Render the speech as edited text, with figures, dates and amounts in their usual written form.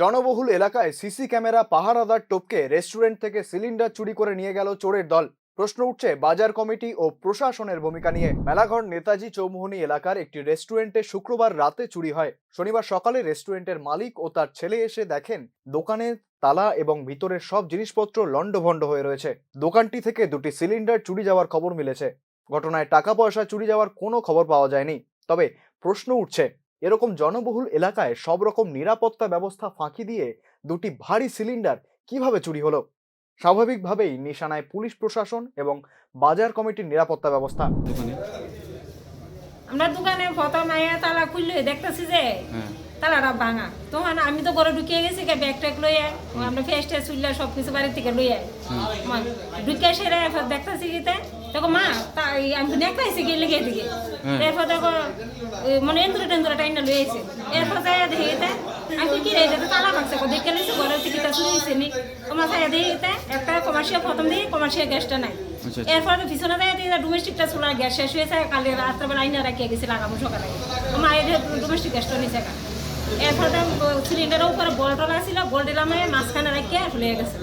জনবহুল এলাকায় CC camera পাহারাদার টপকে রেস্টুরেন্ট থেকে সিলিন্ডার চুরি করে নিয়ে গেল চোরের দল। প্রশ্ন উঠছে বাজার কমিটি ও প্রশাসনের ভূমিকা নিয়ে। মেলাঘর নেতাজি চৌমুহনী এলাকার একটি রেস্টুরেন্টে শুক্রবার রাতে চুরি হয়। শনিবার সকালে রেস্টুরেন্টের মালিক ও তার ছেলে এসে দেখেন দোকানের তালা এবং ভিতরের সব জিনিসপত্র লণ্ডভণ্ড হয়ে রয়েছে। দোকানটি থেকে দুটি সিলিন্ডার চুরি যাওয়ার খবর মিলেছে। ঘটনায় টাকা পয়সা চুরি যাওয়ার কোনো খবর পাওয়া যায়নি। তবে প্রশ্ন উঠছে, এরকম জনবহুল এলাকায় সব রকম নিরাপত্তা ব্যবস্থা ফাঁকি দিয়ে দুটি ভারী সিলিন্ডার কিভাবে চুরি হলো? স্বাভাবিকভাবেই নিশানায় পুলিশ প্রশাসন এবং বাজার কমিটির নিরাপত্তা ব্যবস্থা। দোকানে আমরা দোকানে প্রথম আইয়া তালা খুললে দেখতেছি যে তালাটা ভাঙা। তখন আমি তো ঘরে ঢুকিয়ে গেছি ব্যাগ ট্যাগ লইয়া, আমরা ফেস টেস চুললে সব কিছু বাড়ির থেকে লইয়া ঢুকিয়ে সেরে দেখতেছি গিতে দেখো মা তাই আমি নেকলাইছি গিয়ে লেগে দিকে। এরপর দেখো মানে এন্দুরে টেন্দুরে টাইনা লইয়াছে। এরপর যাই দেখে আমি কি রে এটা তালা ভাঙছে দেখে নিয়েছি ঘরের থেকে তা চুরিয়েছে নি। তোমার ছায়া দিয়ে একটা কমার্শিয়াল প্রথম দিয়ে কমার্শিয়াল গ্যাসটা নাই। এরপর পিছনে যায় ডোমেস্টিকটা চুলা গ্যাস শেষ হয়েছে, কালি রাত্রেবেলা আইনা রাখিয়ে গেছি লাগাবো সকালে। আমার ডোমেস্টিক গ্যাসটা নিচে এরপর সিলিন্ডারের উপরে বল টলা ছিল, বল দিলাম মাঝখানে রাখিয়ে ফুলে গেছে।